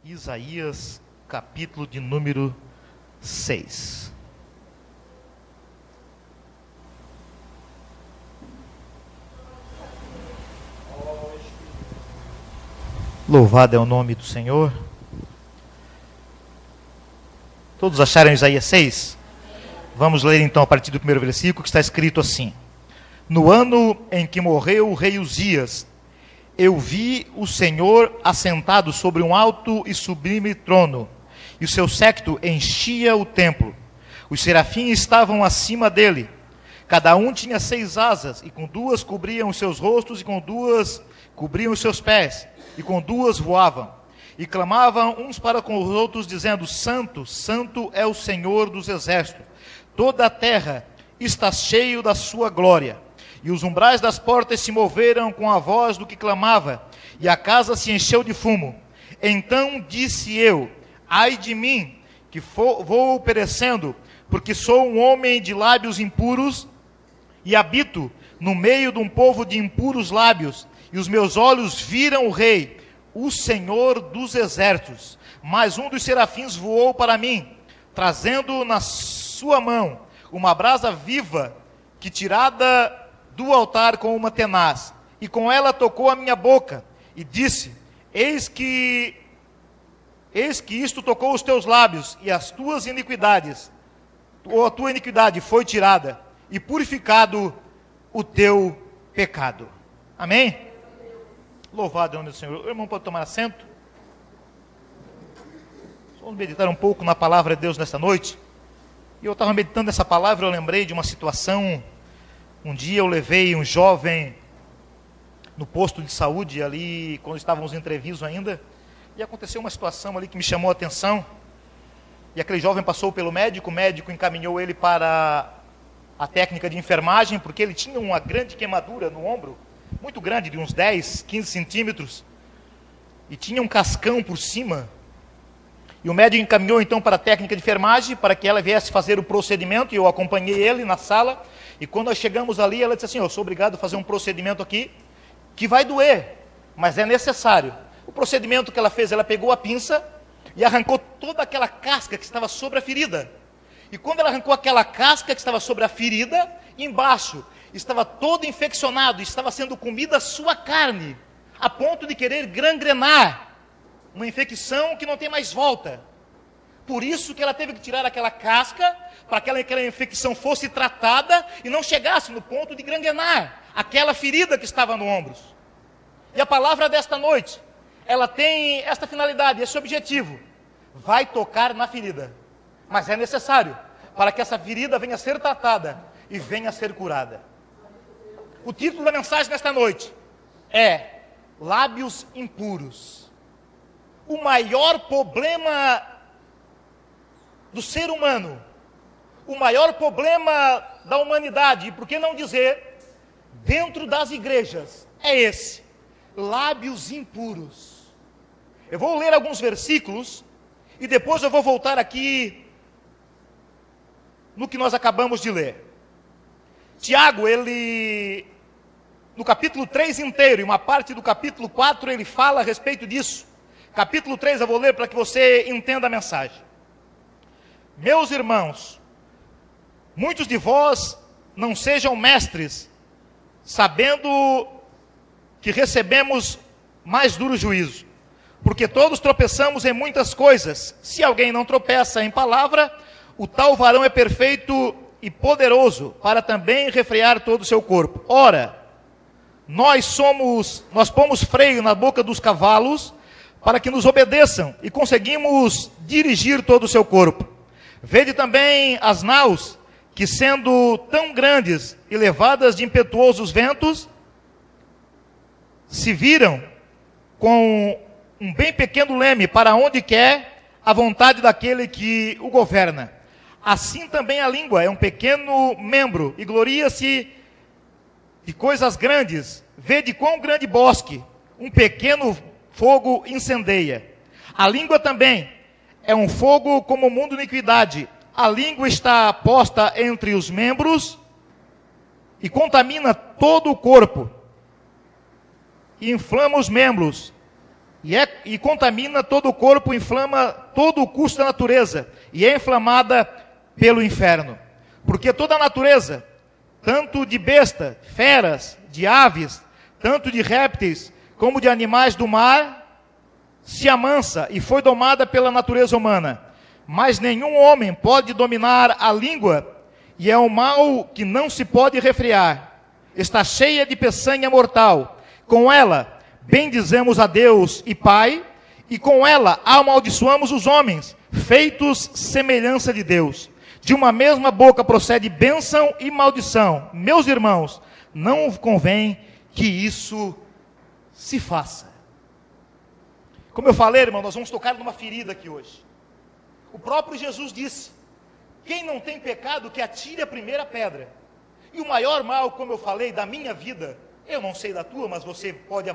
Isaías, capítulo de número 6. Louvado é o nome do Senhor. Todos acharam Isaías 6? Vamos ler então a partir do primeiro versículo, que está escrito assim: No ano em que morreu o rei Uzias, eu vi o Senhor assentado sobre um alto e sublime trono, e o seu séquito enchia o templo. Os serafins estavam acima dele. Cada um tinha 6 asas, e com 2 cobriam os seus rostos, e com 2 cobriam os seus pés, e com 2 voavam. E clamavam uns para com os outros, dizendo: Santo, Santo é o Senhor dos exércitos. Toda a terra está cheia da sua glória. E os umbrais das portas se moveram com a voz do que clamava, e a casa se encheu de fumo. Então disse eu: ai de mim, que vou perecendo, porque sou um homem de lábios impuros, e habito no meio de um povo de impuros lábios, e os meus olhos viram o Rei, o Senhor dos exércitos. Mas um dos serafins voou para mim, trazendo na sua mão uma brasa viva, que tirada do altar com uma tenaz, e com ela tocou a minha boca, e disse: eis que isto tocou os teus lábios, e as tuas iniquidades, ou a tua iniquidade foi tirada, e purificado o teu pecado. Amém? Louvado é o nome do Senhor. O irmão pode tomar assento? Vamos meditar um pouco na palavra de Deus nesta noite. E eu estava meditando essa palavra, eu lembrei de uma situação. Um dia eu levei um jovem no posto de saúde ali, quando estávamos em Treviso ainda, e aconteceu uma situação ali que me chamou a atenção. E aquele jovem passou pelo médico, o médico encaminhou ele para a técnica de enfermagem, porque ele tinha uma grande queimadura no ombro, muito grande, de uns 10, 15 centímetros, e tinha um cascão por cima. E o médico encaminhou então para a técnica de enfermagem, para que ela viesse fazer o procedimento, e eu acompanhei ele na sala. E quando nós chegamos ali, ela disse assim: eu sou obrigado a fazer um procedimento aqui, que vai doer, mas é necessário. O procedimento que ela fez, ela pegou a pinça e arrancou toda aquela casca que estava sobre a ferida. E quando ela arrancou aquela casca que estava sobre a ferida, embaixo estava todo infeccionado, estava sendo comida a sua carne, a ponto de querer gangrenar, uma infecção que não tem mais volta. Por isso que ela teve que tirar aquela casca, para que aquela infecção fosse tratada e não chegasse no ponto de gangrenar aquela ferida que estava no ombro. E a palavra desta noite, ela tem esta finalidade, esse objetivo: vai tocar na ferida, mas é necessário para que essa ferida venha a ser tratada e venha a ser curada. O título da mensagem nesta noite é Lábios Impuros. O maior problema do ser humano, o maior problema da humanidade, e por que não dizer, dentro das igrejas, é esse: lábios impuros. Eu vou ler alguns versículos, e depois eu vou voltar aqui no que nós acabamos de ler. Tiago, ele, no capítulo 3 inteiro, e uma parte do capítulo 4, ele fala a respeito disso. Capítulo 3 eu vou ler para que você entenda a mensagem. Meus irmãos, muitos de vós não sejam mestres, sabendo que recebemos mais duro juízo. Porque todos tropeçamos em muitas coisas. Se alguém não tropeça em palavra, o tal varão é perfeito e poderoso para também refrear todo o seu corpo. Ora, nós pomos freio na boca dos cavalos para que nos obedeçam, e conseguimos dirigir todo o seu corpo. Vede também as naus, que sendo tão grandes e levadas de impetuosos ventos, se viram com um bem pequeno leme para onde quer a vontade daquele que o governa. Assim também a língua é um pequeno membro e gloria-se de coisas grandes. Vede quão grande bosque um pequeno fogo incendeia. A língua também é um fogo como o mundo de iniquidade. A língua está posta entre os membros e contamina todo o corpo. E inflama os membros e contamina todo o corpo, inflama todo o curso da natureza, e é inflamada pelo inferno. Porque toda a natureza, tanto de besta, feras, de aves, tanto de répteis, como de animais do mar, se amansa e foi domada pela natureza humana. Mas nenhum homem pode dominar a língua, e é um mal que não se pode refrear. Está cheia de peçanha mortal. Com ela bendizemos a Deus e Pai, e com ela amaldiçoamos os homens, feitos semelhança de Deus. De uma mesma boca procede bênção e maldição. Meus irmãos, não convém que isso se faça. Como eu falei, irmão, nós vamos tocar numa ferida aqui hoje. O próprio Jesus disse: quem não tem pecado, que atire a primeira pedra. E o maior mal, como eu falei, da minha vida, eu não sei da tua, mas você pode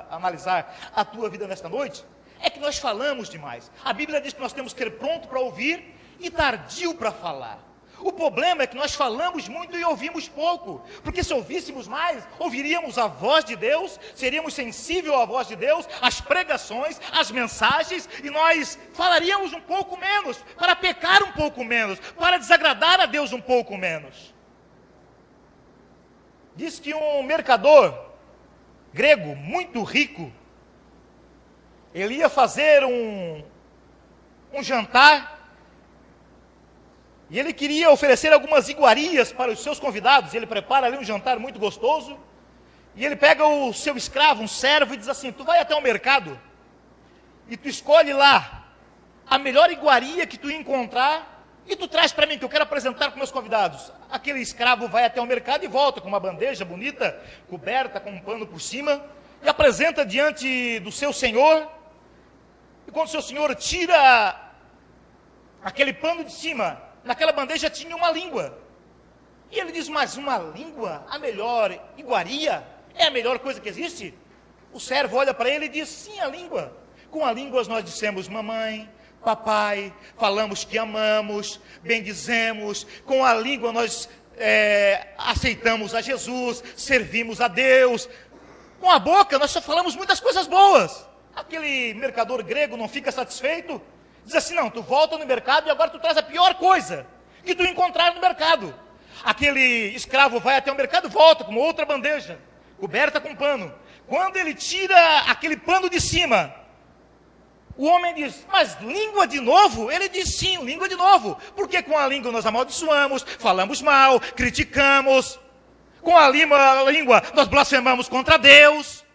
analisar a tua vida nesta noite, é que nós falamos demais. A Bíblia diz que nós temos que ser pronto para ouvir e tardio para falar. O problema é que nós falamos muito e ouvimos pouco, porque se ouvíssemos mais, ouviríamos a voz de Deus, seríamos sensíveis à voz de Deus, às pregações, às mensagens, e nós falaríamos um pouco menos, para pecar um pouco menos, para desagradar a Deus um pouco menos. Diz que um mercador grego muito rico, ele ia fazer um jantar, e ele queria oferecer algumas iguarias para os seus convidados. Ele prepara ali um jantar muito gostoso, e ele pega o seu escravo, um servo, e diz assim: tu vai até o mercado, e tu escolhe lá a melhor iguaria que tu encontrar, e tu traz para mim, que eu quero apresentar para meus convidados. Aquele escravo vai até o mercado e volta com uma bandeja bonita, coberta com um pano por cima, e apresenta diante do seu senhor. E quando o seu senhor tira aquele pano de cima, naquela bandeja tinha uma língua. E ele diz: mas uma língua, a melhor iguaria, é a melhor coisa que existe? O servo olha para ele e diz: sim, a língua. Com a língua nós dissemos mamãe, papai, falamos que amamos, bendizemos. Com a língua nós aceitamos a Jesus, servimos a Deus. Com a boca nós só falamos muitas coisas boas. Aquele mercador grego não fica satisfeito, diz assim: não, tu volta no mercado e agora tu traz a pior coisa que tu encontrar no mercado. Aquele escravo vai até o mercado, volta com outra bandeja, coberta com pano. Quando ele tira aquele pano de cima, o homem diz: mas língua de novo? Ele diz: sim, língua de novo. Porque com a língua nós amaldiçoamos, falamos mal, criticamos. Com a língua nós blasfemamos contra Deus.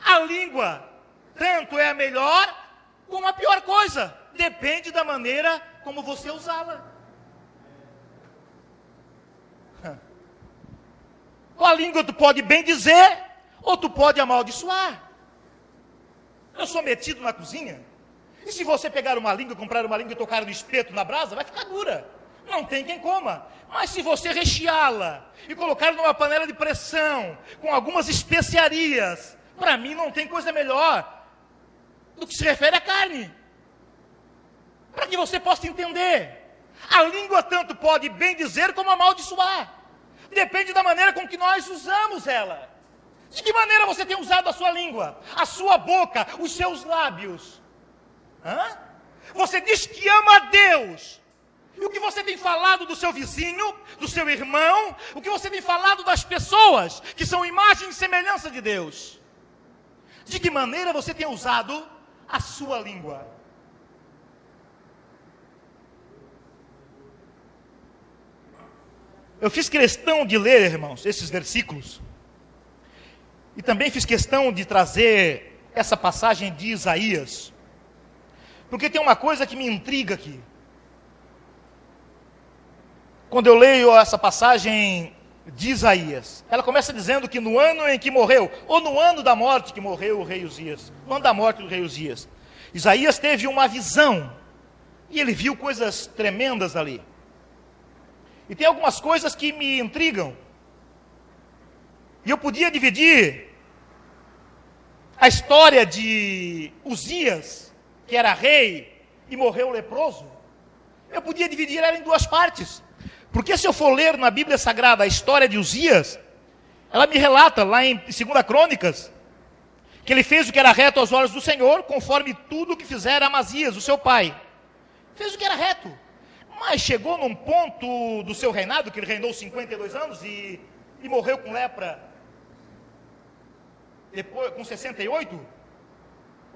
A língua tanto é a melhor como a pior coisa. Depende da maneira como você usá-la. Com a língua tu pode bem dizer, ou tu pode amaldiçoar. Eu sou metido na cozinha, e se você pegar uma língua, comprar uma língua e tocar no espeto, na brasa, vai ficar dura. Não tem quem coma. Mas se você recheá-la e colocar numa panela de pressão, com algumas especiarias, para mim não tem coisa melhor do que se refere à carne. Para que você possa entender, a língua tanto pode bem dizer como amaldiçoar. Depende da maneira com que nós usamos ela. De que maneira você tem usado a sua língua, a sua boca, os seus lábios? Você diz que ama a Deus. E o que você tem falado do seu vizinho, do seu irmão, o que você tem falado das pessoas que são imagem e semelhança de Deus? De que maneira você tem usado a sua língua? Eu fiz questão de ler, irmãos, esses versículos. E também fiz questão de trazer essa passagem de Isaías. Porque tem uma coisa que me intriga aqui. Quando eu leio essa passagem de Isaías, ela começa dizendo que no ano em que morreu, ou no ano da morte que morreu o rei Uzias, no ano da morte do rei Uzias, Isaías teve uma visão, e ele viu coisas tremendas ali. E tem algumas coisas que me intrigam. E eu podia dividir a história de Uzias, que era rei e morreu leproso. Eu podia dividir ela em duas partes. Porque se eu for ler na Bíblia Sagrada a história de Uzias, ela me relata lá em 2 Crônicas, que ele fez o que era reto aos olhos do Senhor, conforme tudo o que fizera Amazias, o seu pai. Fez o que era reto. Mas chegou num ponto do seu reinado, que ele reinou 52 anos e morreu com lepra depois, com 68,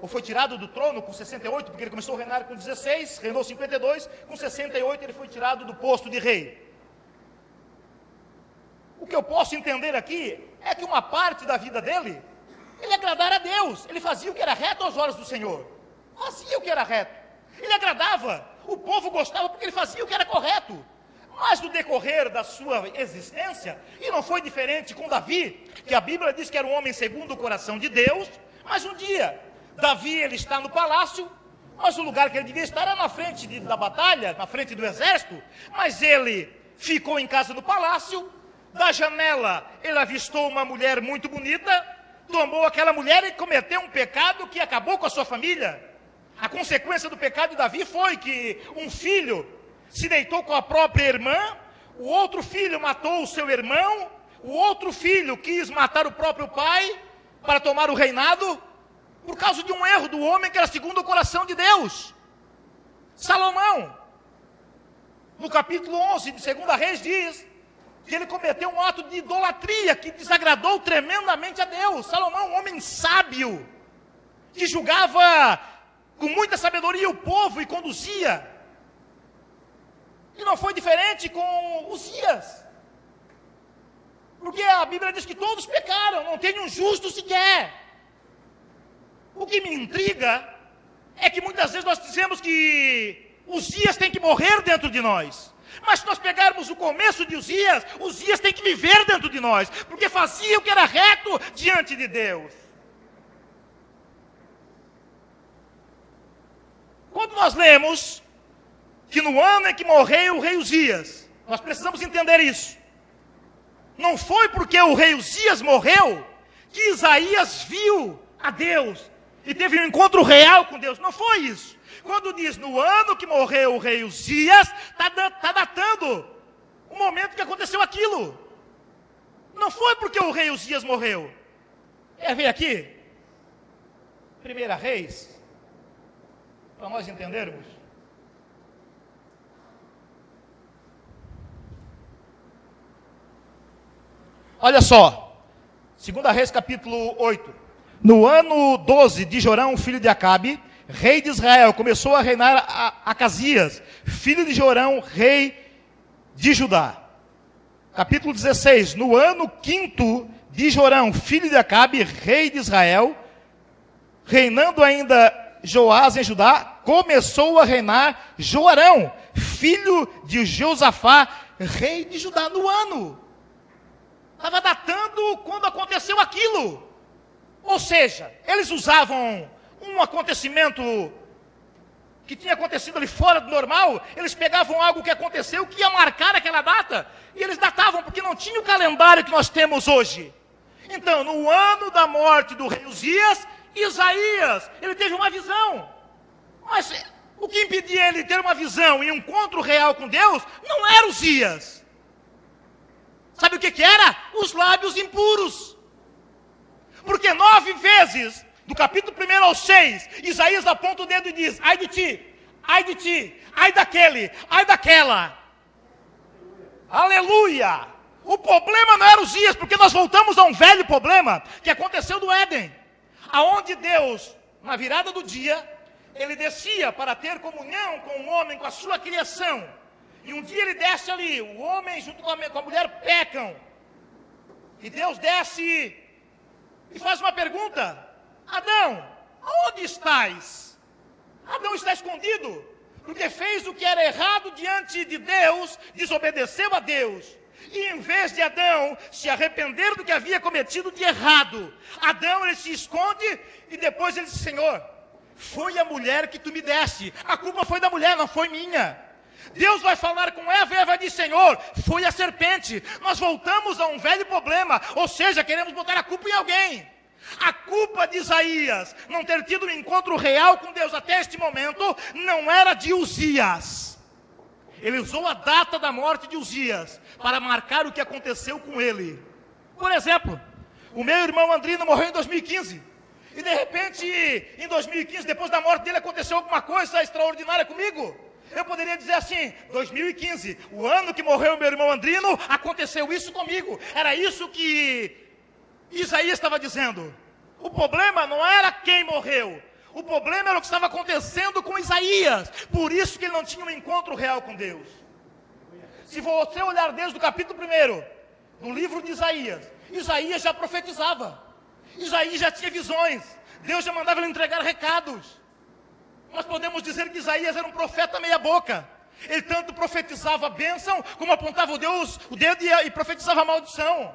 ou foi tirado do trono com 68, porque ele começou a reinar com 16, reinou 52, com 68 ele foi tirado do posto de rei. O que eu posso entender aqui é que uma parte da vida dele, ele agradara a Deus, ele fazia o que era reto aos olhos do Senhor, fazia o que era reto, ele agradava, o povo gostava porque ele fazia o que era correto. Mas no decorrer da sua existência, e não foi diferente com Davi, que a Bíblia diz que era um homem segundo o coração de Deus, mas um dia, Davi ele está no palácio, mas o lugar que ele devia estar era na frente da batalha, na frente do exército, mas ele ficou em casa do palácio, da janela ele avistou uma mulher muito bonita, tomou aquela mulher e cometeu um pecado que acabou com a sua família. A consequência do pecado de Davi foi que um filho se deitou com a própria irmã, o outro filho matou o seu irmão, o outro filho quis matar o próprio pai para tomar o reinado, por causa de um erro do homem que era segundo o coração de Deus. Salomão, no capítulo 11 de 2 Reis, diz que ele cometeu um ato de idolatria que desagradou tremendamente a Deus. Salomão, um homem sábio, que julgava com muita sabedoria o povo e conduzia. E não foi diferente com Uzias, porque a Bíblia diz que todos pecaram, não tem um justo sequer. O que me intriga é que muitas vezes nós dizemos que Uzias tem que morrer dentro de nós, mas se nós pegarmos o começo de Uzias tem que viver dentro de nós, porque fazia o que era reto diante de Deus. Quando nós lemos que no ano em que morreu o rei Uzias, nós precisamos entender isso. Não foi porque o rei Uzias morreu que Isaías viu a Deus e teve um encontro real com Deus. Não foi isso. Quando diz no ano que morreu o rei Uzias, está datando o momento que aconteceu aquilo. Não foi porque o rei Uzias morreu. Quer ver aqui? 1 Reis, para nós entendermos. Olha só, 2 Reis capítulo 8. No ano 12 de Jorão, filho de Acabe, rei de Israel, começou a reinar Acasias, filho de Jorão, rei de Judá. Capítulo 16. No ano 5º de Jorão, filho de Acabe, rei de Israel, reinando ainda Joás em Judá, começou a reinar Joarão, filho de Josafá, rei de Judá. No ano. Estava datando quando aconteceu aquilo. Ou seja, eles usavam um acontecimento que tinha acontecido ali fora do normal, eles pegavam algo que aconteceu, que ia marcar aquela data, e eles datavam, porque não tinha o calendário que nós temos hoje. Então, no ano da morte do rei Uzias, Isaías, ele teve uma visão. Mas o que impedia ele de ter uma visão e um encontro real com Deus, não era Uzias. Sabe o que era? Os lábios impuros. Porque 9 vezes, do capítulo 1 ao 6, Isaías aponta o dedo e diz: ai de ti, ai daquele, ai daquela. Aleluia! O problema não era Uzias, porque nós voltamos a um velho problema que aconteceu no Éden, aonde Deus, na virada do dia, ele descia para ter comunhão com o homem, com a sua criação. E um dia ele desce ali, o homem junto com a mulher pecam. E Deus desce e faz uma pergunta: Adão, aonde estás? Adão está escondido, porque fez o que era errado diante de Deus, desobedeceu a Deus. E em vez de Adão se arrepender do que havia cometido de errado, Adão ele se esconde e depois ele diz: Senhor, foi a mulher que tu me deste, a culpa foi da mulher, não foi minha. Deus vai falar com Eva e Eva diz: Senhor, foi a serpente. Nós voltamos a um velho problema, ou seja, queremos botar a culpa em alguém. A culpa de Isaías não ter tido um encontro real com Deus até este momento não era de Uzias. Ele usou a data da morte de Uzias para marcar o que aconteceu com ele. Por exemplo, o meu irmão Andrino morreu em 2015. E de repente, em 2015, depois da morte dele, aconteceu alguma coisa extraordinária comigo. Eu poderia dizer assim, 2015, o ano que morreu meu irmão Andrino, aconteceu isso comigo. Era isso que Isaías estava dizendo. O problema não era quem morreu. O problema era o que estava acontecendo com Isaías. Por isso que ele não tinha um encontro real com Deus. Se você olhar desde o capítulo 1, no livro de Isaías, Isaías já profetizava. Isaías já tinha visões. Deus já mandava ele entregar recados. Nós podemos dizer que Isaías era um profeta meia boca. Ele tanto profetizava a bênção, como apontava o dedo e profetizava a maldição.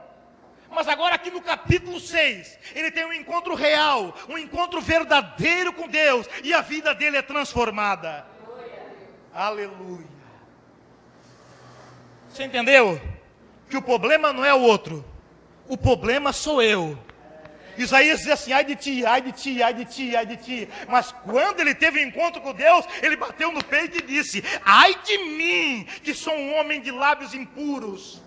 Mas agora aqui no capítulo 6, ele tem um encontro real, um encontro verdadeiro com Deus, e a vida dele é transformada. Aleluia. Você entendeu? Que o problema não é o outro, o problema sou eu. Isaías diz assim, ai de ti, ai de ti, ai de ti, ai de ti. Mas quando ele teve um encontro com Deus, ele bateu no peito e disse, ai de mim, que sou um homem de lábios impuros.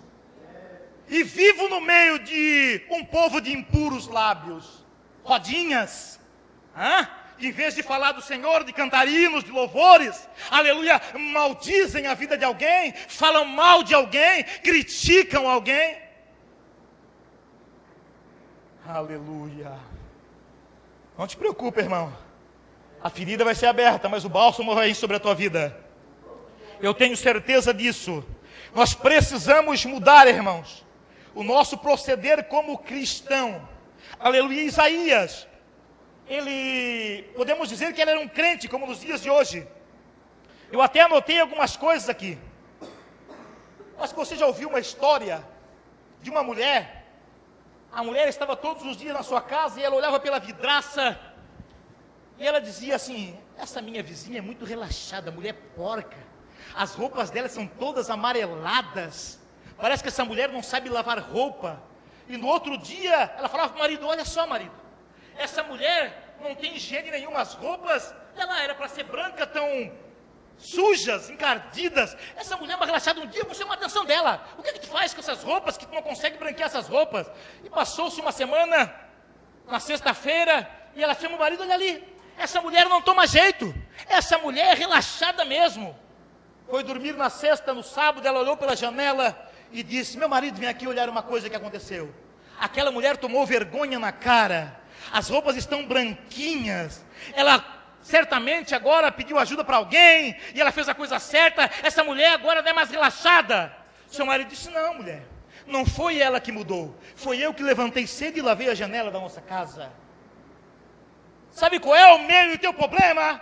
E vivo no meio de um povo de impuros lábios. Rodinhas. Que em vez de falar do Senhor, de cantar hinos, de louvores, aleluia, maldizem a vida de alguém, falam mal de alguém, criticam alguém. Aleluia. Não te preocupe, irmão. A ferida vai ser aberta, mas o bálsamo vai ir sobre a tua vida. Eu tenho certeza disso. Nós precisamos mudar, irmãos, o nosso proceder como cristão. Aleluia. Isaías, podemos dizer que ele era um crente, como nos dias de hoje. Eu até anotei algumas coisas aqui. Acho que você já ouviu uma história de uma mulher. A mulher estava todos os dias na sua casa e ela olhava pela vidraça e ela dizia assim, essa minha vizinha é muito relaxada, mulher porca. As roupas dela são todas amareladas. Parece que essa mulher não sabe lavar roupa. E no outro dia ela falava para o marido, olha só marido, essa mulher não tem higiene nenhuma, as roupas dela era para ser branca, tão sujas, encardidas. Essa mulher é uma relaxada, um dia você chama a atenção dela. O que é que tu faz com essas roupas, que tu não consegue branquear essas roupas? E passou-se uma semana, na sexta-feira, e ela chama o marido, olha ali, essa mulher não toma jeito, essa mulher é relaxada mesmo. Foi dormir na sexta, no sábado, ela olhou pela janela e disse, meu marido, vem aqui olhar uma coisa que aconteceu. Aquela mulher tomou vergonha na cara, as roupas estão branquinhas, ela certamente agora pediu ajuda para alguém, e ela fez a coisa certa, essa mulher agora não é mais relaxada. Seu marido disse, não mulher, não foi ela que mudou, foi eu que levantei cedo e lavei a janela da nossa casa. Sabe qual é o meu e o teu problema?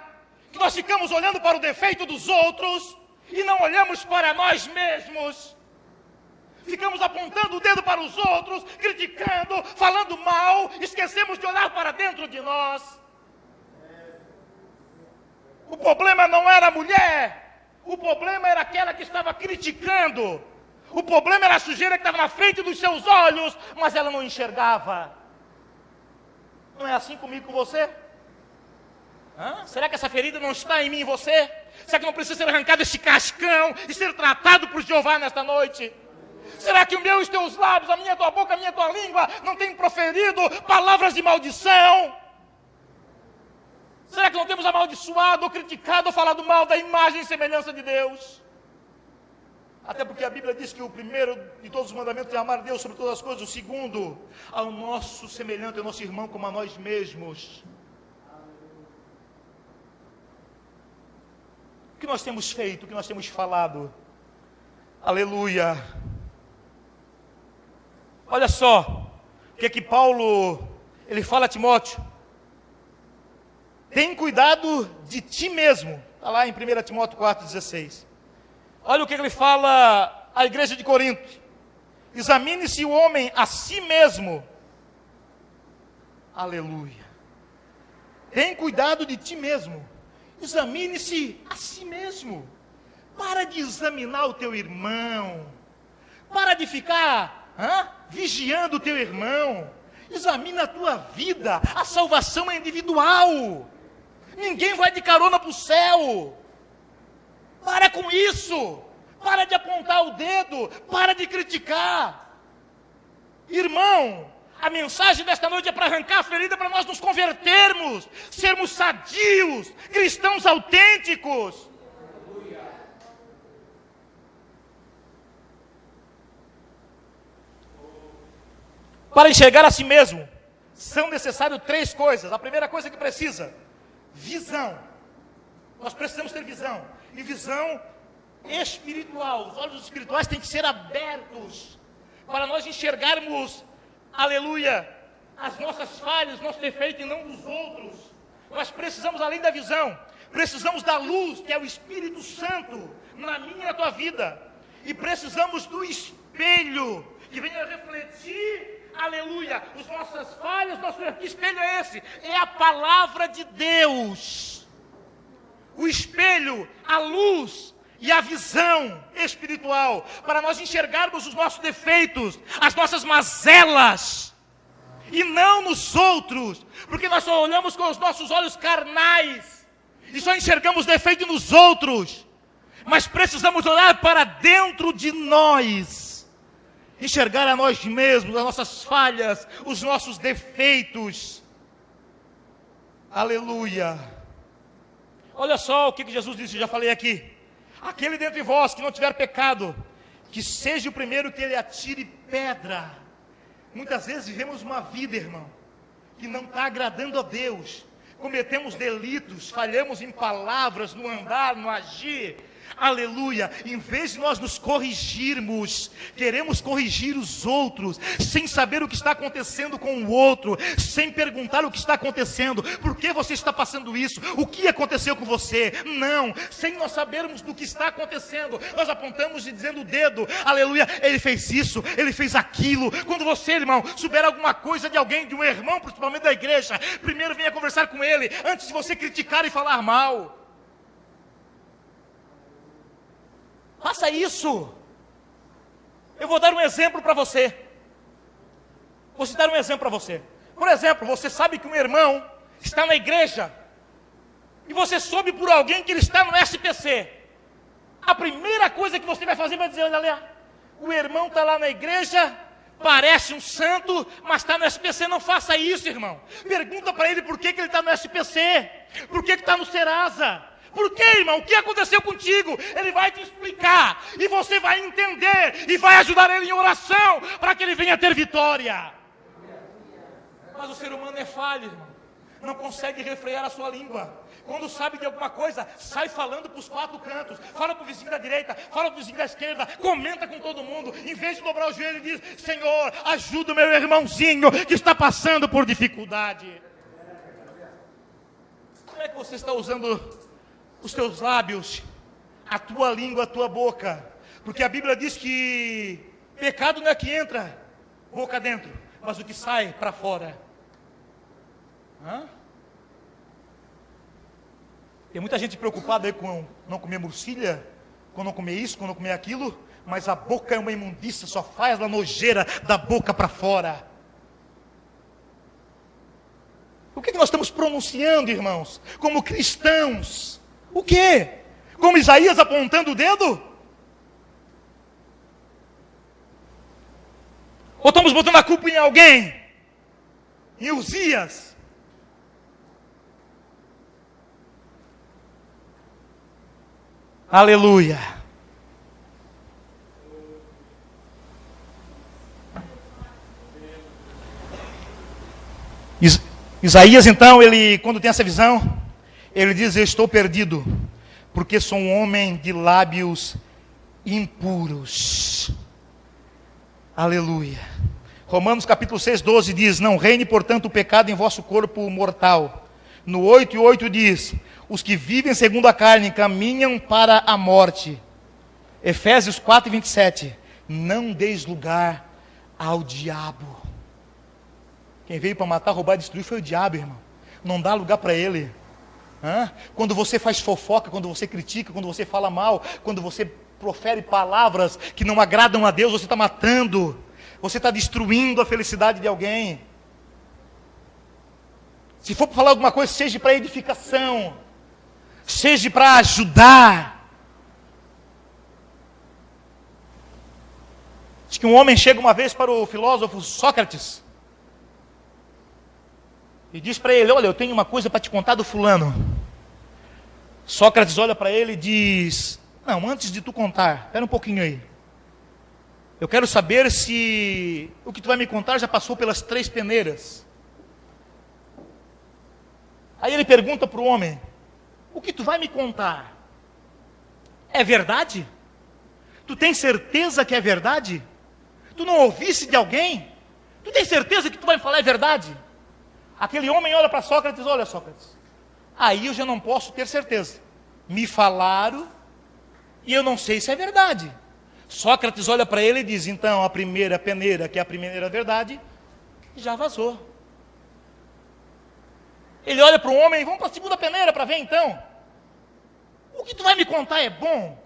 Que nós ficamos olhando para o defeito dos outros, e não olhamos para nós mesmos. Ficamos apontando o dedo para os outros, criticando, falando mal, esquecemos de olhar para dentro de nós. O problema não era a mulher, o problema era aquela que estava criticando, o problema era a sujeira que estava na frente dos seus olhos, mas ela não enxergava. Não é assim comigo com você? Será que essa ferida não está em mim e você? Será que não precisa ser arrancado esse cascão e ser tratado por Jeová nesta noite? Será que o meu e os teus lábios, a minha tua boca, a minha tua língua não tem proferido palavras de maldição? Será que não temos amaldiçoado, ou criticado, ou falado mal da imagem e semelhança de Deus? Até porque a Bíblia diz que o primeiro de todos os mandamentos é amar a Deus sobre todas as coisas. O segundo, ao nosso semelhante, ao nosso irmão, como a nós mesmos. O que nós temos feito, o que nós temos falado? Aleluia. Olha só, o que é que Paulo, ele fala a Timóteo. Tem cuidado de ti mesmo. Está lá em 1 Timóteo 4,16. Olha o que ele fala à igreja de Corinto. Examine-se o homem a si mesmo. Aleluia. Tem cuidado de ti mesmo. Examine-se a si mesmo. Para de examinar o teu irmão. Para de ficar vigiando o teu irmão. Examina a tua vida. A salvação é individual. Ninguém vai de carona para o céu. Para com isso. Para de apontar o dedo. Para de criticar. Irmão, A mensagem desta noite é para arrancar a ferida, para nós nos convertermos, sermos sadios, cristãos autênticos. Para enxergar a si mesmo, são necessárias 3 coisas. A primeira coisa que precisa, visão. Nós precisamos ter visão. E visão espiritual. Os olhos espirituais têm que ser abertos para nós enxergarmos, aleluia, as nossas falhas, nosso defeito e não dos outros. Nós precisamos, além da visão, precisamos da luz, que é o Espírito Santo, na minha e na tua vida. E precisamos do espelho, que venha refletir, aleluia, as nossas falhas, que espelho é esse? É a palavra de Deus. O espelho, a luz e a visão espiritual, para nós enxergarmos os nossos defeitos, as nossas mazelas, e não nos outros, porque nós só olhamos com os nossos olhos carnais, e só enxergamos defeito nos outros, mas precisamos olhar para dentro de nós, enxergar a nós mesmos, as nossas falhas, os nossos defeitos, aleluia. Olha só o que Jesus disse, já falei aqui. Aquele dentre vós que não tiver pecado, que seja o primeiro que ele atire pedra. Muitas vezes vivemos uma vida, irmão, que não está agradando a Deus. Cometemos delitos, falhamos em palavras, no andar, no agir. Aleluia, em vez de nós nos corrigirmos, queremos corrigir os outros, sem saber o que está acontecendo com o outro, sem perguntar o que está acontecendo, por que você está passando isso, o que aconteceu com você, não, sem nós sabermos do que está acontecendo, nós apontamos e dizendo o dedo, aleluia, ele fez isso, ele fez aquilo. Quando você, irmão, souber alguma coisa de alguém, de um irmão, principalmente da igreja, primeiro venha conversar com ele, antes de você criticar e falar mal. Faça isso. Eu vou dar um exemplo para você. Vou citar um exemplo para você. Por exemplo, você sabe que um irmão está na igreja e você soube por alguém que ele está no SPC. A primeira coisa que você vai fazer vai dizer, olha, o irmão está lá na igreja, parece um santo, mas está no SPC. Não faça isso, irmão. Pergunta para ele por que ele está no SPC, por que está no Serasa. Por quê, irmão? O que aconteceu contigo? Ele vai te explicar, e você vai entender, e vai ajudar ele em oração, para que ele venha ter vitória. Mas o ser humano é falho, irmão. Não consegue refrear a sua língua. Quando sabe de alguma coisa, sai falando para os 4 cantos. Fala para o vizinho da direita, fala para o vizinho da esquerda, comenta com todo mundo. Em vez de dobrar o joelho, ele diz, Senhor, ajuda o meu irmãozinho que está passando por dificuldade. Como é que você está usando os teus lábios, a tua língua, a tua boca? Porque a Bíblia diz que pecado não é que entra boca dentro, mas o que sai para fora. Tem muita gente preocupada aí com não comer murcilha, com não comer isso, com não comer aquilo, mas a boca é uma imundícia, só faz a nojeira da boca para fora. O que nós estamos pronunciando, irmãos, como cristãos? O quê? Como Isaías apontando o dedo? Ou estamos botando a culpa em alguém? Em Uzias? Aleluia. Isaías, então, ele, quando tem essa visão, ele diz, eu estou perdido, porque sou um homem de lábios impuros. Aleluia. Romanos capítulo 6, 12 diz, não reine, portanto, o pecado em vosso corpo mortal. No 8:8 diz, os que vivem segundo a carne caminham para a morte. Efésios 4:27, não deis lugar ao diabo. Quem veio para matar, roubar e destruir foi o diabo, irmão. Não dá lugar para ele. Quando você faz fofoca, quando você critica, quando você fala mal, quando você profere palavras que não agradam a Deus, você está matando, você está destruindo a felicidade de alguém. Se for para falar alguma coisa, seja para edificação, seja para ajudar. Diz que um homem chega uma vez para o filósofo Sócrates e diz para ele: olha, eu tenho uma coisa para te contar do fulano. Sócrates olha para ele e diz: não, antes de tu contar, espera um pouquinho aí. Eu quero saber se o que tu vai me contar já passou pelas 3 peneiras. Aí ele pergunta para o homem: o que tu vai me contar é verdade? Tu tens certeza que é verdade? Tu não ouviste de alguém? Tu tens certeza que tu vai me falar é verdade? Aquele homem olha para Sócrates: olha, Sócrates, aí eu já não posso ter certeza. Me falaram e eu não sei se é verdade. Sócrates olha para ele e diz: então a primeira peneira, que é a primeira verdade, já vazou. Ele olha para o homem: vamos para a segunda peneira para ver então. O que tu vai me contar é bom?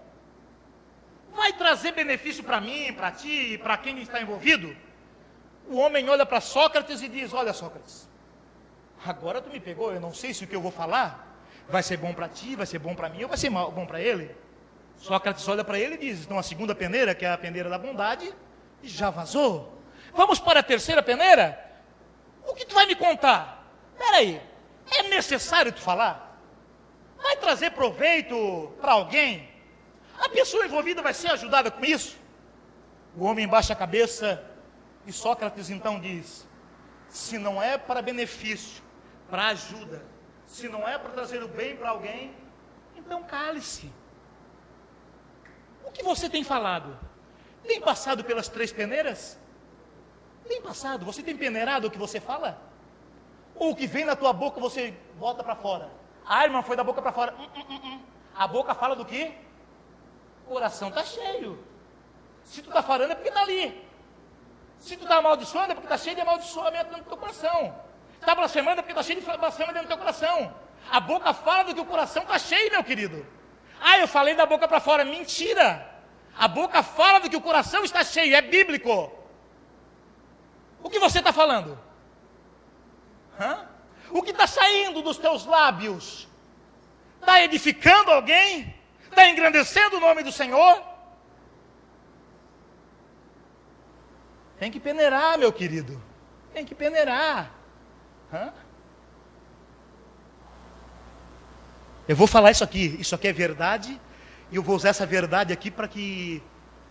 Vai trazer benefício para mim, para ti e para quem está envolvido? O homem olha para Sócrates e diz: olha, Sócrates, agora tu me pegou, eu não sei se o que eu vou falar vai ser bom para ti, vai ser bom para mim ou vai ser bom para ele. Sócrates olha para ele e diz: então a segunda peneira, que é a peneira da bondade, já vazou. Vamos para a terceira peneira? O que tu vai me contar? Espera aí, é necessário tu falar? Vai trazer proveito para alguém? A pessoa envolvida vai ser ajudada com isso? O homem baixa a cabeça e Sócrates então diz: se não é para benefício, para ajuda, se não é para trazer o bem para alguém, então cale-se. O que você tem falado? Tem passado pelas 3 peneiras? Tem passado? Você tem peneirado o que você fala? Ou o que vem na tua boca você bota para fora? Ah, irmão, foi da boca para fora. A boca fala do quê? O coração está cheio. Se tu está falando é porque está ali. Se tu está amaldiçoando é porque está cheio de amaldiçoamento dentro do teu coração. Está blasfemando é porque está cheio de blasfêmia dentro do teu coração. A boca fala do que o coração está cheio, meu querido. Ah, eu falei da boca para fora. Mentira. A boca fala do que o coração está cheio. É bíblico. O que você está falando? O que está saindo dos teus lábios? Está edificando alguém? Está engrandecendo o nome do Senhor? Tem que peneirar, meu querido. Tem que peneirar. Eu vou falar isso aqui é verdade, e eu vou usar essa verdade aqui para que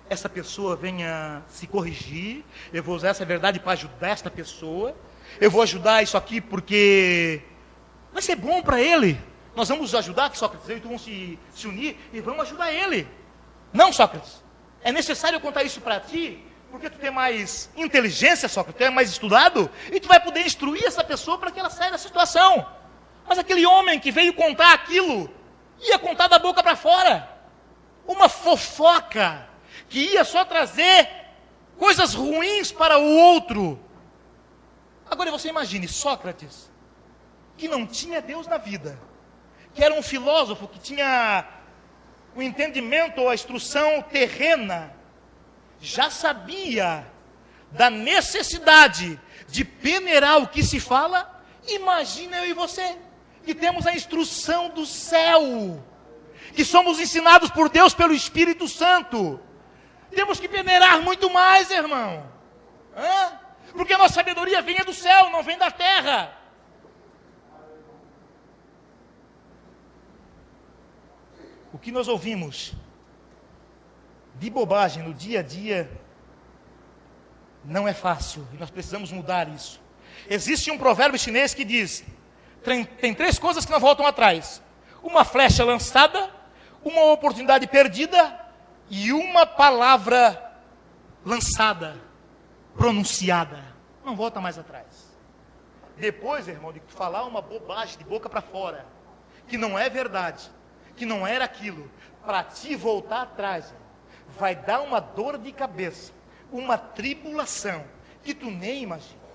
essa pessoa venha se corrigir. Eu vou usar essa verdade para ajudar esta pessoa. Eu vou ajudar isso aqui porque vai ser bom para ele. Nós vamos ajudar, que Sócrates e tu vão se unir e vamos ajudar ele. Não, Sócrates, é necessário eu contar isso para ti, porque tu tem mais inteligência, Sócrates, tu é mais estudado, e tu vai poder instruir essa pessoa para que ela saia da situação. Mas aquele homem que veio contar aquilo, ia contar da boca para fora. Uma fofoca, que ia só trazer coisas ruins para o outro. Agora você imagine Sócrates, que não tinha Deus na vida, que era um filósofo que tinha o entendimento ou a instrução terrena, já sabia da necessidade de peneirar o que se fala. Imagina eu e você, que temos a instrução do céu, que somos ensinados por Deus pelo Espírito Santo. Temos que peneirar muito mais, irmão. Porque a nossa sabedoria vem do céu, não vem da terra. O que nós ouvimos de bobagem no dia a dia não é fácil, e nós precisamos mudar isso. Existe um provérbio chinês que diz: tem 3 coisas que não voltam atrás: uma flecha lançada, uma oportunidade perdida e uma palavra lançada, pronunciada. Não volta mais atrás. Depois, irmão, de tu falar uma bobagem de boca para fora, que não é verdade, que não era aquilo, para ti voltar atrás, vai dar uma dor de cabeça, uma tribulação, que tu nem imagina.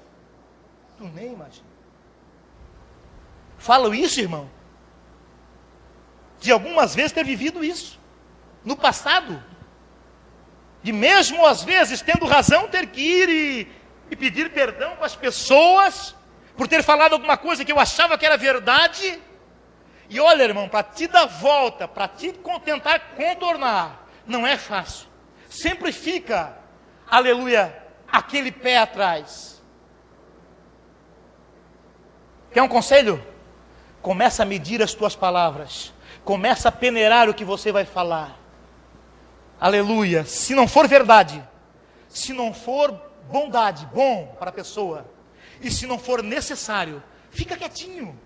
Tu nem imagina. Falo isso, irmão, de algumas vezes ter vivido isso, no passado, de mesmo às vezes tendo razão ter que ir e pedir perdão para as pessoas, por ter falado alguma coisa que eu achava que era verdade. E olha, irmão, para te dar volta, para te tentar contornar, não é fácil. Sempre fica, aleluia, aquele pé atrás. Quer um conselho? Começa a medir as tuas palavras. Começa a peneirar o que você vai falar. Aleluia. Se não for verdade, se não for bondade, bom para a pessoa, e se não for necessário, fica quietinho.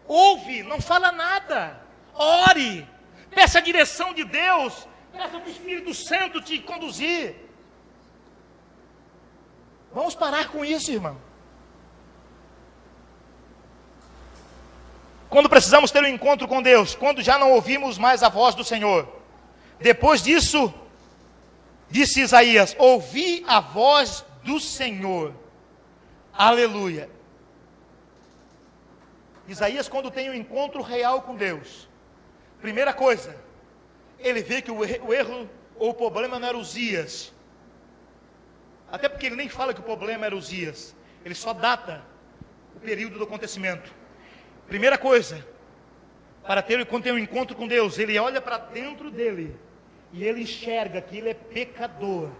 Ouve, não fala nada. Ore. Peça a direção de Deus. Peça o Espírito Santo te conduzir. Vamos parar com isso, irmão. Quando precisamos ter um encontro com Deus, quando já não ouvimos mais a voz do Senhor. Depois disso, disse Isaías: ouvi a voz do Senhor. Aleluia. Isaías, quando tem um encontro real com Deus, primeira coisa, ele vê que o erro ou o problema não era Uzias. Até porque ele nem fala que o problema era Uzias. Ele só data o período do acontecimento. Primeira coisa, quando tem um encontro com Deus, ele olha para dentro dele e ele enxerga que ele é pecador,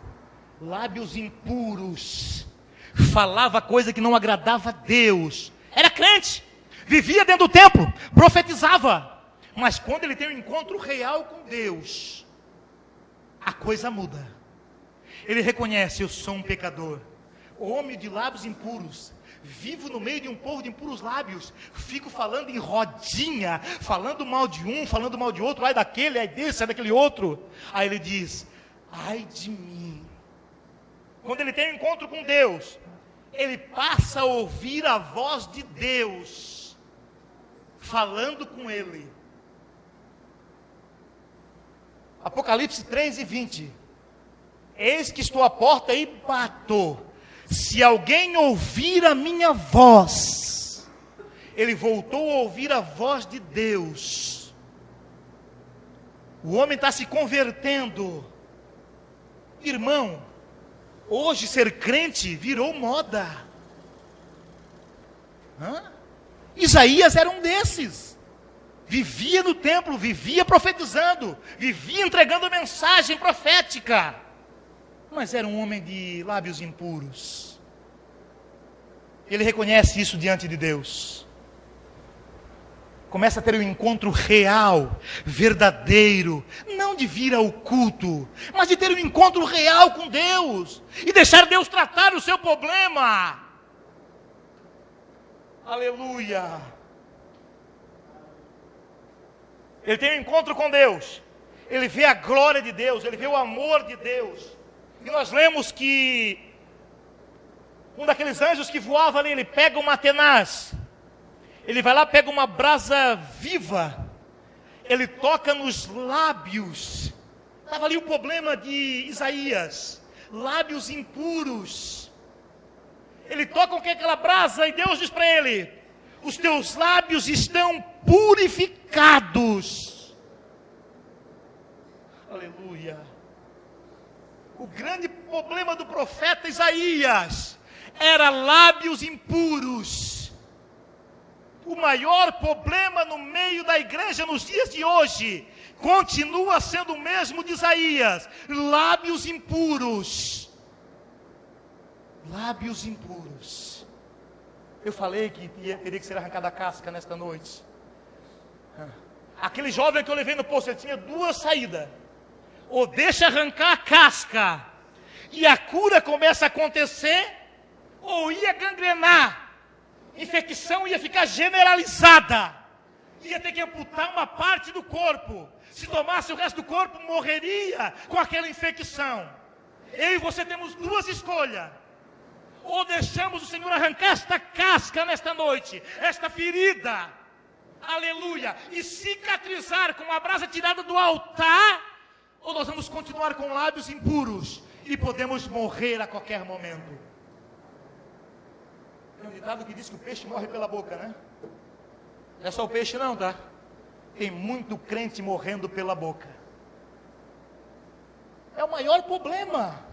lábios impuros, falava coisa que não agradava a Deus, era crente, vivia dentro do templo, profetizava, mas quando ele tem um encontro real com Deus, a coisa muda. Ele reconhece: eu sou um pecador, homem de lábios impuros, vivo no meio de um povo de impuros lábios, fico falando em rodinha, falando mal de um, falando mal de outro, ai daquele, ai desse, ai daquele outro. Aí ele diz: ai de mim. Quando ele tem um encontro com Deus, ele passa a ouvir a voz de Deus falando com ele. Apocalipse 3:20. Eis que estou à porta e bato. Se alguém ouvir a minha voz. Ele voltou a ouvir a voz de Deus. O homem está se convertendo. Irmão, hoje ser crente virou moda. Isaías era um desses. Vivia no templo, vivia profetizando, vivia entregando mensagem profética. Mas era um homem de lábios impuros. Ele reconhece isso diante de Deus. Começa a ter um encontro real, verdadeiro, não de vir ao culto, mas de ter um encontro real com Deus, e deixar Deus tratar o seu problema. Aleluia. Ele tem um encontro com Deus, ele vê a glória de Deus, ele vê o amor de Deus. E nós lemos que um daqueles anjos que voava ali, ele pega uma tenaz, ele vai lá, pega uma brasa viva, ele toca nos lábios. Estava ali o problema de Isaías, lábios impuros. Ele toca com aquela brasa e Deus diz para ele: os teus lábios estão purificados. Aleluia. O grande problema do profeta Isaías era lábios impuros. O maior problema no meio da igreja nos dias de hoje continua sendo o mesmo de Isaías: lábios impuros. Lábios impuros. Eu falei que teria que ser arrancada a casca nesta noite. Aquele jovem que eu levei no posto, ele tinha duas saídas: ou deixa arrancar a casca e a cura começa a acontecer, ou ia gangrenar, infecção ia ficar generalizada, ia ter que amputar uma parte do corpo. Se tomasse o resto do corpo, morreria com aquela infecção. Eu e você temos duas escolhas: ou deixamos o Senhor arrancar esta casca nesta noite, esta ferida, aleluia, e cicatrizar com uma brasa tirada do altar, ou nós vamos continuar com lábios impuros e podemos morrer a qualquer momento. Tem um ditado que diz que o peixe morre pela boca, né? Não é só o peixe não, tá? Tem muito crente morrendo pela boca. É o maior problema.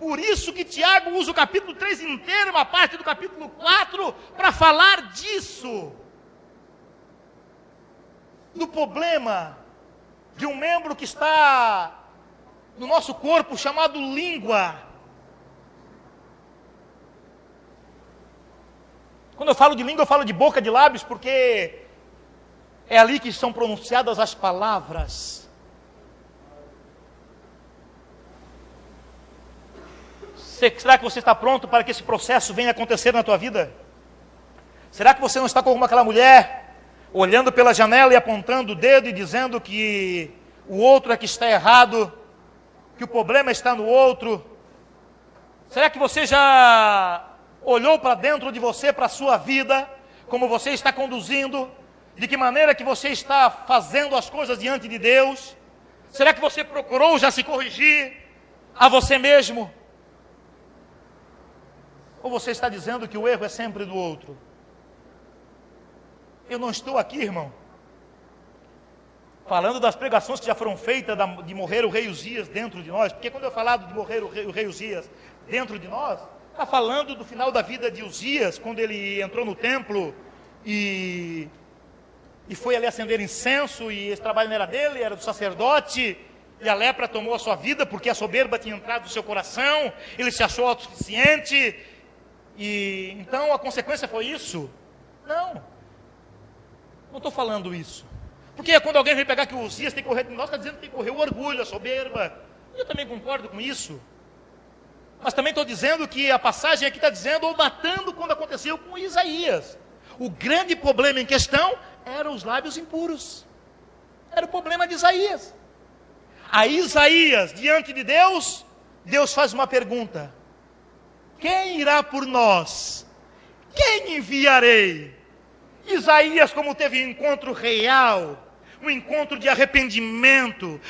Por isso que Tiago usa o capítulo 3 inteiro, uma parte do capítulo 4, para falar disso. Do problema de um membro que está no nosso corpo, chamado língua. Quando eu falo de língua, eu falo de boca, de lábios, porque é ali que são pronunciadas as palavras. Será que você está pronto para que esse processo venha acontecer na tua vida? Será que você não está como aquela mulher, olhando pela janela e apontando o dedo e dizendo que o outro é que está errado, que o problema está no outro? Será que você já olhou para dentro de você, para a sua vida, como você está conduzindo, de que maneira que você está fazendo as coisas diante de Deus? Será que você procurou já se corrigir a você mesmo? Ou você está dizendo que o erro é sempre do outro? Eu não estou aqui, irmão, falando das pregações que já foram feitas de morrer o rei Uzias dentro de nós, porque quando eu falar de morrer o rei Uzias dentro de nós, está falando do final da vida de Uzias, quando ele entrou no templo e foi ali acender incenso, e esse trabalho não era dele, era do sacerdote, e a lepra tomou a sua vida, porque a soberba tinha entrado no seu coração, ele se achou autossuficiente, e então a consequência foi isso? Não estou falando isso, porque quando alguém vem pegar que o Uzias tem que correr de nós, está dizendo que tem que correr o orgulho, a soberba. Eu também concordo com isso, mas também estou dizendo que a passagem aqui está dizendo, ou datando quando aconteceu com Isaías. O grande problema em questão eram os lábios impuros, era o problema de Isaías. A Isaías, diante de Deus, Deus faz uma pergunta: quem irá por nós? Quem enviarei? Isaías, como teve um encontro real, um encontro de arrependimento,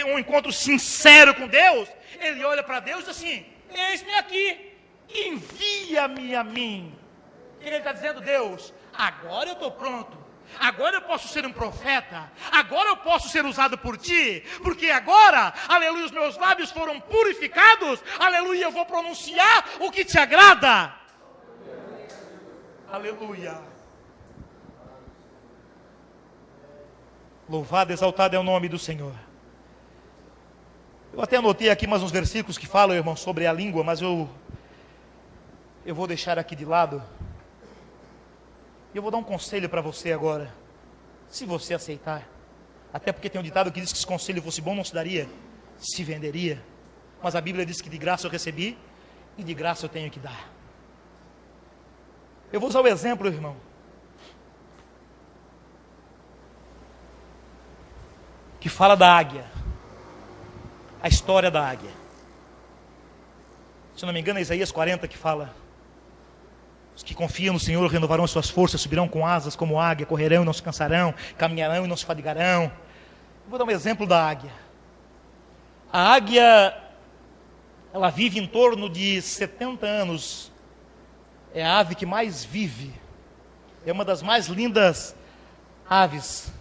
um encontro sincero com Deus, ele olha para Deus e diz assim: eis-me aqui, envia-me a mim. Ele está dizendo: Deus, agora eu estou pronto, agora eu posso ser um profeta, agora eu posso ser usado por ti, porque agora, aleluia, os meus lábios foram purificados, aleluia, eu vou pronunciar o que te agrada, aleluia. Louvado, exaltado é o nome do Senhor. Eu até anotei aqui mais uns versículos que falam, irmão, sobre a língua, mas eu vou deixar aqui de lado. E eu vou dar um conselho para você agora, se você aceitar. Até porque tem um ditado que diz que se conselho fosse bom não se daria, se venderia. Mas a Bíblia diz que de graça eu recebi e de graça eu tenho que dar. Eu vou usar o exemplo, irmão, que fala da águia, a história da águia. Se não me engano é Isaías 40 que fala: os que confiam no Senhor renovarão as suas forças, subirão com asas como águia, correrão e não se cansarão, caminharão e não se fadigarão. Eu vou dar um exemplo da águia. A águia, ela vive em torno de 70 anos, é a ave que mais vive, é uma das mais lindas aves.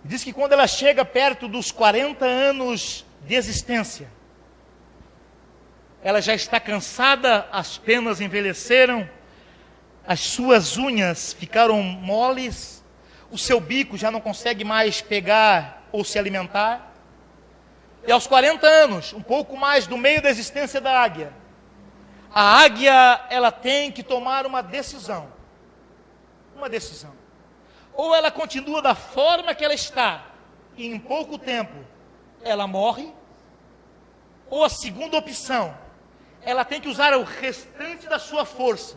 Diz que quando ela chega perto dos 40 anos de existência, ela já está cansada, as penas envelheceram, as suas unhas ficaram moles, o seu bico já não consegue mais pegar ou se alimentar. E aos 40 anos, um pouco mais do meio da existência da águia, a águia, ela tem que tomar uma decisão. Uma decisão. Ou ela continua da forma que ela está, e em pouco tempo ela morre, ou a segunda opção, ela tem que usar o restante da sua força,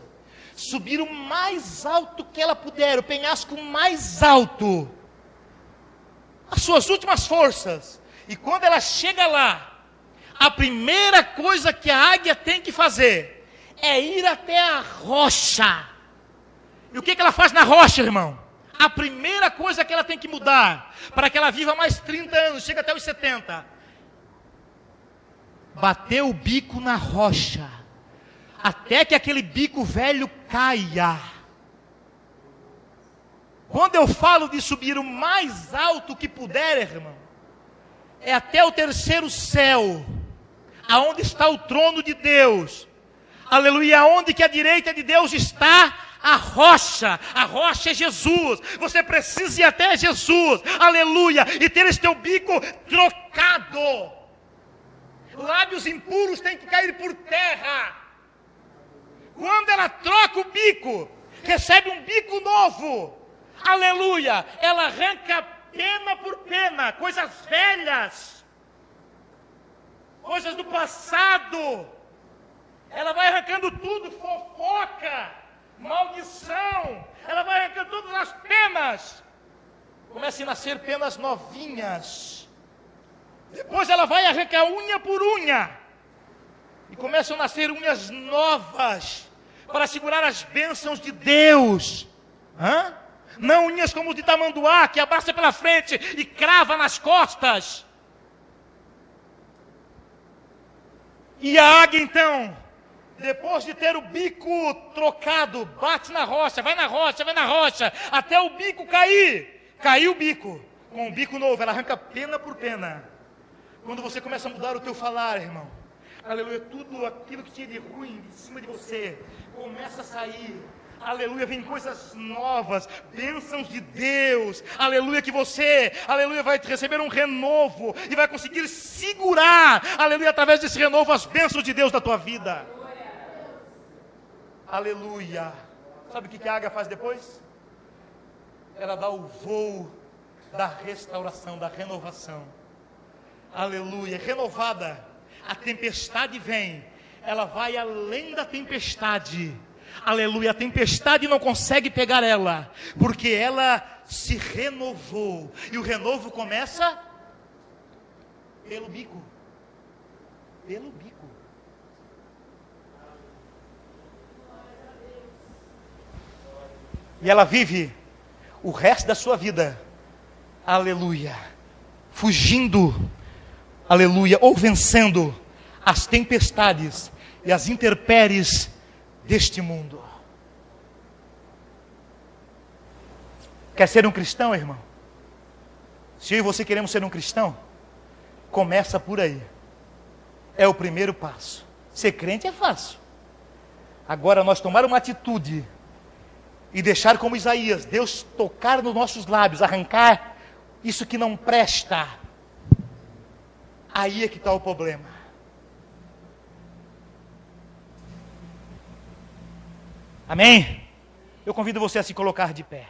subir o mais alto que ela puder, o penhasco mais alto, as suas últimas forças, e quando ela chega lá, a primeira coisa que a águia tem que fazer, é ir até a rocha. E o que ela faz na rocha, irmão? A primeira coisa que ela tem que mudar, para que ela viva mais 30 anos, chega até os 70, bater o bico na rocha, até que aquele bico velho caia. Quando eu falo de subir o mais alto que puder, irmão, é até o terceiro céu, aonde está o trono de Deus, aleluia, aonde que a direita de Deus está, a rocha é Jesus. Você precisa ir até Jesus, aleluia, e ter esse teu bico trocado. Lábios impuros têm que cair por terra. Quando ela troca o bico, recebe um bico novo, aleluia, ela arranca pena por pena, coisas velhas, coisas do passado, ela vai arrancando tudo, fofoca, maldição, ela vai arrancando todas as penas, começa a nascer penas novinhas, depois ela vai arrancar unha por unha, e começam a nascer unhas novas, para segurar as bênçãos de Deus, não unhas como de tamanduá, que abraça pela frente e crava nas costas. E a águia então, depois de ter o bico trocado, bate na rocha, vai na rocha, até o bico cair. Caiu o bico, com um bico novo, ela arranca pena por pena. Quando você começa a mudar o teu falar, irmão, aleluia, tudo aquilo que tinha de ruim em cima de você, começa a sair. Aleluia, vem coisas novas, bênçãos de Deus, aleluia, que você, aleluia, vai receber um renovo, e vai conseguir segurar, aleluia, através desse renovo, as bênçãos de Deus da tua vida. Aleluia. Sabe o que a águia faz depois? Ela dá o voo da restauração, da renovação. Aleluia, renovada, a tempestade vem, ela vai além da tempestade. Aleluia, a tempestade não consegue pegar ela, porque ela se renovou, e o renovo começa pelo bico, e ela vive o resto da sua vida, aleluia, fugindo, aleluia, ou vencendo as tempestades e as intempéries deste mundo. Quer ser um cristão, irmão? Se eu e você queremos ser um cristão, começa por aí. É o primeiro passo. Ser crente é fácil. Agora nós tomar uma atitude e deixar como Isaías, Deus tocar nos nossos lábios, arrancar isso que não presta. Aí é que está o problema. Amém? Eu convido você a se colocar de pé.